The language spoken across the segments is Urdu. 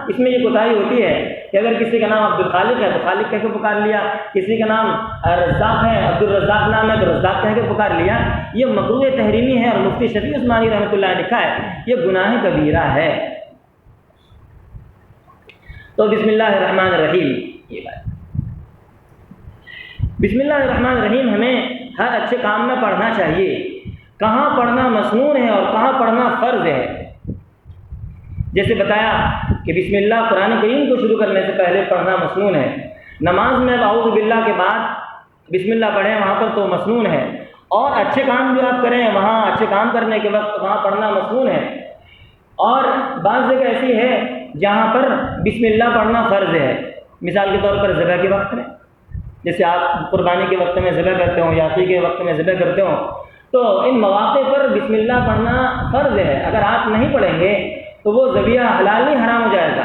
اس میں یہ کوتاہی ہوتی ہے کہ اگر کسی کا نام عبد الخالق ہے تو خالق کہہ کے پکار لیا، کسی کا نام رزاق ہے، عبد الرزاق نام ہے تو رزاق کہہ کے پکار لیا، یہ مکروہ تحریمی ہے، اور مفتی شفیع عثمانی رحمۃ اللہ نے لکھا ہے یہ گناہ کبیرہ ہے۔ تو بسم اللہ الرحمن الرحیم، یہ بات بسم اللہ الرحمن الرحیم ہمیں ہر اچھے کام میں پڑھنا چاہیے۔ کہاں پڑھنا مسنون ہے اور کہاں پڑھنا فرض ہے؟ جیسے بتایا کہ بسم اللہ قرآن کریم کو شروع کرنے سے پہلے پڑھنا مسنون ہے، نماز میں اعوذ باللہ کے بعد بسم اللہ پڑھیں وہاں پر تو مسنون ہے، اور اچھے کام جو آپ کریں وہاں اچھے کام کرنے کے وقت وہاں پڑھنا مسنون ہے، اور بعض جگہ ایسی ہے جہاں پر بسم اللہ پڑھنا فرض ہے۔ مثال کے طور پر ذبح کے وقت میں، جیسے آپ قربانی کے وقت میں ذبح کرتے ہوں یا عقیقے کے وقت میں ذبح کرتے ہوں، تو ان مواقع پر بسم اللہ پڑھنا فرض ہے۔ اگر آپ نہیں پڑھیں گے تو وہ ذبیحہ حلال نہیں حرام ہو جائے گا۔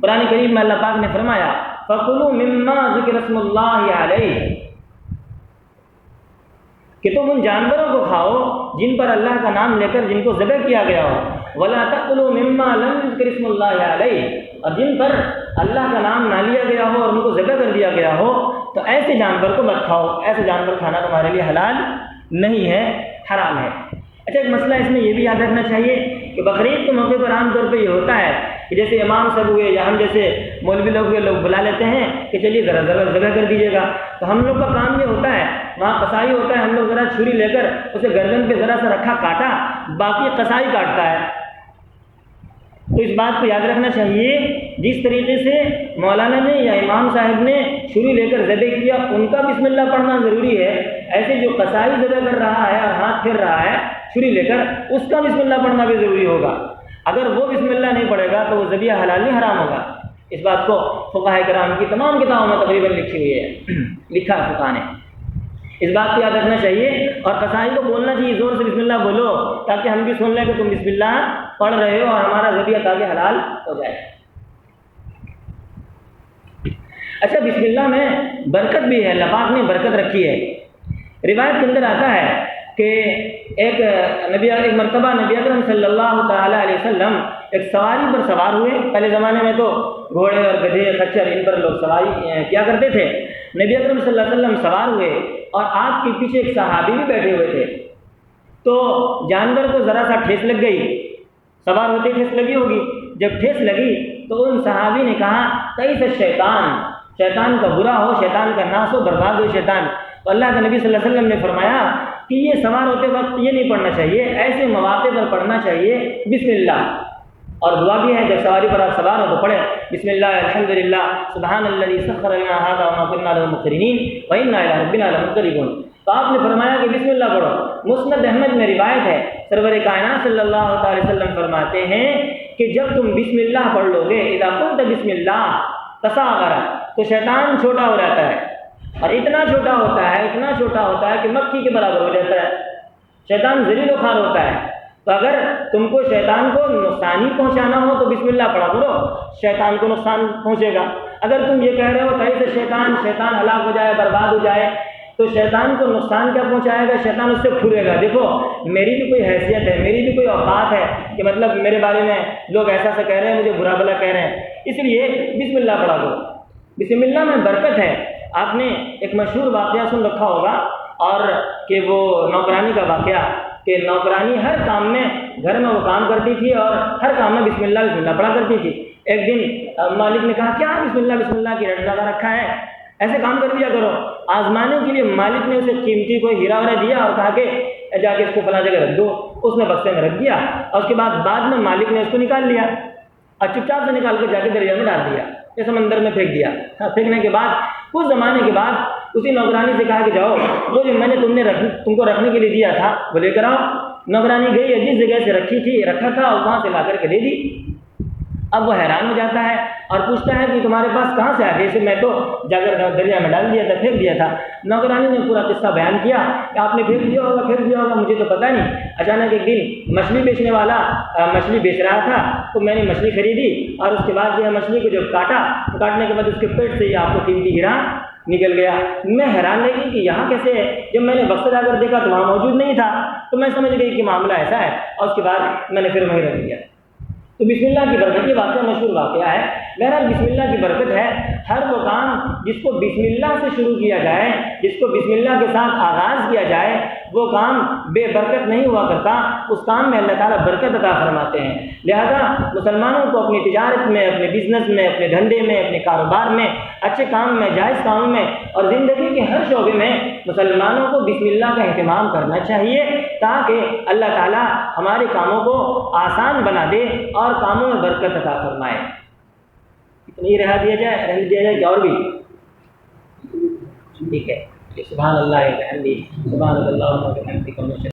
قرآن کریم میں اللہ پاک نے فرمایا فَكُلُوا مِمَّا ذُكِرَ اسْمُ اللَّهِ عَلَيْهِ، کہ تم ان جانوروں کو کھاؤ جن پر اللہ کا نام لے کر جن کو ذبح کیا گیا ہو، وَلَا تَأْكُلُوا مِمَّا لَمْ يُذْكَرِ اسْمُ اللَّهِ عَلَيْهِ، اور جن پر اللہ کا نام نہ لیا گیا ہو اور ان کو ذبح کر دیا گیا ہو تو ایسے جانور کو مت کھاؤ، ایسے جانور کھانا تمہارے لیے حلال نہیں ہے، حرام ہے۔ اچھا، ایک مسئلہ اس میں یہ بھی یاد رکھنا چاہیے کہ بقرعید کے موقع پر عام طور پہ یہ ہوتا ہے کہ جیسے امام صاحب ہوئے یا ہم جیسے مولوی لوگ ہوئے، لوگ بلا لیتے ہیں کہ چلیے ذرا ذبح کر دیجیے گا، تو ہم لوگ کا کام یہ ہوتا ہے، وہاں قصائی ہوتا ہے، ہم لوگ ذرا چھری لے کر اسے گردن پہ ذرا سا رکھا کاٹا، باقی قصائی کاٹتا ہے۔ تو اس بات کو یاد رکھنا چاہیے جس طریقے سے مولانا نے یا امام صاحب نے چھری لے کر ذبح کیا ان کا بسم اللہ پڑھنا ضروری ہے، ایسے جو قصائی ذبح کر رہا ہے اور ہاتھ پھیر رہا ہے چھری لے کر اس کا بسم اللہ پڑھنا بھی ضروری ہوگا۔ اگر وہ بسم اللہ نہیں پڑھے گا تو وہ ذبیحہ حلال نہیں حرام ہوگا۔ اس بات کو فقہاء کرام کی تمام کتابوں میں تقریباً لکھی ہوئی ہے، لکھا ہے فقہاء نے۔ اس بات کو یاد رکھنا چاہیے، اور قصائی کو بولنا چاہیے زور سے بسم اللہ بولو تاکہ ہم بھی سن لیں کہ تم بسم اللہ پڑھ رہے ہو اور ہمارا ذبیحہ تاکہ حلال ہو جائے۔ اچھا، بسم اللہ میں برکت بھی ہے، اللہ پاک نے برکت رکھی ہے۔ روایت کے اندر آتا ہے کہ ایک مرتبہ نبی اکرم صلی اللہ تعالیٰ علیہ وسلم ایک سواری پر سوار ہوئے۔ پہلے زمانے میں تو گھوڑے اور گدھے خچر ان پر لوگ سواری کیا کرتے تھے۔ نبی اکرم صلی اللہ علیہ وسلم سوار ہوئے اور آپ کے پیچھے ایک صحابی بھی بیٹھے ہوئے تھے، تو جانور کو ذرا سا ٹھیس لگ گئی، سوار ہوتے ٹھیس لگی ہوگی، جب ٹھیس لگی تو ان صحابی نے کہا کیس الشیطان، شیطان کا برا ہو، شیطان کا ناس ہو، برباد ہو شیطان۔ تو اللہ کے نبی صلی اللہ علیہ وسلم نے فرمایا کہ یہ سوار ہوتے وقت یہ نہیں پڑھنا چاہیے، ایسے مواقع پر پڑھنا چاہیے بسم اللہ۔ اور دعا بھی ہے جب سواری پر آپ سوار ہو تو پڑھیں بسم اللہ الحمدللہ سبحان الذی سخر لنا ھذا وما كنا له مقرنین وانا الی ربنا لمنقلبون۔ تو آپ نے فرمایا کہ بسم اللہ پڑھو۔ مسند احمد میں روایت ہے، سرور کائنات صلی اللہ علیہ وسلم فرماتے ہیں کہ جب تم بسم اللہ پڑھ لو گے، اذا قلت بسم اللہ تصاغر، تو شیطان چھوٹا ہو جاتا ہے، اور اتنا چھوٹا ہوتا ہے کہ مکھی کے برابر ہو جاتا ہے، شیطان ذلیل و خوار ہوتا ہے۔ تو اگر تم کو شیطان کو نقصان ہی پہنچانا ہو تو بسم اللہ پڑھا کرو، شیطان کو نقصان پہنچے گا۔ اگر تم یہ کہہ رہے ہو کہیں سے شیطان ہلاک ہو جائے، برباد ہو جائے، تو شیطان کو نقصان کیا پہنچائے گا؟ شیطان اس سے پھرے گا، دیکھو میری بھی کوئی حیثیت ہے، میری بھی کوئی اوقات ہے کہ مطلب میرے بارے میں لوگ ایسا کہہ رہے ہیں، مجھے برا بھلا کہہ رہے ہیں، اس لیے بسم اللہ پڑھا کرو۔ بسم اللہ میں برکت ہے۔ آپ نے ایک مشہور واقعہ سن رکھا ہوگا، اور کہ وہ نوکرانی کا واقعہ، کہ نوکرانی ہر کام میں گھر میں وہ کام کرتی تھی اور ہر کام میں بسم اللہ پڑھا کرتی تھی۔ ایک دن مالک نے کہا کیا بسم اللہ کی رٹ لگا رکھا ہے، ایسے کام کر دیا کرو۔ آزمانے کے لیے مالک نے اسے قیمتی کوئی ہیرا وغیرہ دیا اور کہا کہ جا کے اس کو فلاں جگہ رکھ دو۔ اس نے بکسے میں رکھ دیا، اور اس کے بعد میں مالک نے اس کو نکال لیا اور چپ چاپ سے نکال کے جا کے دریا میں ڈال دیا، یہ سمندر میں پھینک دیا۔ پھینکنے کے بعد کچھ زمانے کے بعد اسی نوکرانی سے کہا کہ جاؤ وہ جو میں نے تم کو رکھنے کے لیے دیا تھا وہ لے کر آؤ۔ نوکرانی گئی، جس جگہ سے رکھا تھا اور وہاں سے لا کر کے دے دی۔ اب وہ حیران ہو جاتا ہے اور پوچھتا ہے کہ تمہارے پاس کہاں سے آ گئی؟ میں تو جا کر دریا میں ڈال دیا تھا، پھینک دیا تھا۔ نوکرانی نے پورا قصہ بیان کیا کہ آپ نے پھینک دیا ہوگا، مجھے تو پتہ نہیں۔ اچانک ایک دن مچھلی بیچنے والا مچھلی بیچ رہا تھا، تو میں نے مچھلی خریدی اور اس کے بعد جو ہے مچھلی کو جب کاٹنے کے بعد اس کے پیٹ سے یہ آپ کو قیمتی ہیرا نکل گیا۔ میں حیران رہی کہ یہاں کیسے ہے؟ جب میں نے بکسا جا کر دیکھا تو وہاں موجود نہیں تھا، تو میں سمجھ گئی کہ معاملہ ایسا ہے، اور اس کے بعد میں نے پھر وہیں رکھ دیا۔ تو تو بسم اللہ کی برکت، یہ واقعہ مشہور واقعہ ہے۔ بہرحال بسم اللہ کی برکت ہے، ہر وہ کام جس کو بسم اللہ سے شروع کیا جائے، جس کو بسم اللہ کے ساتھ آغاز کیا جائے، وہ کام بے برکت نہیں ہوا کرتا، اس کام میں اللہ تعالیٰ برکت عطا فرماتے ہیں۔ لہذا مسلمانوں کو اپنی تجارت میں، اپنے بزنس میں، اپنے دھندے میں، اپنے کاروبار میں، اچھے کام میں، جائز کام میں اور زندگی کے ہر شعبے میں مسلمانوں کو بسم اللہ کا اہتمام کرنا چاہیے، تاکہ اللہ تعالیٰ ہمارے کاموں کو آسان بنا دے اور کاموں میں برکت عطا فرمائے۔ اتنی رہا دیا جائے، رہنے دیا جائے کہ اور بھی ٹھیک ہے؟ سبحان اللہ و بحمدہ، سبحان اللہ و بحمدہ۔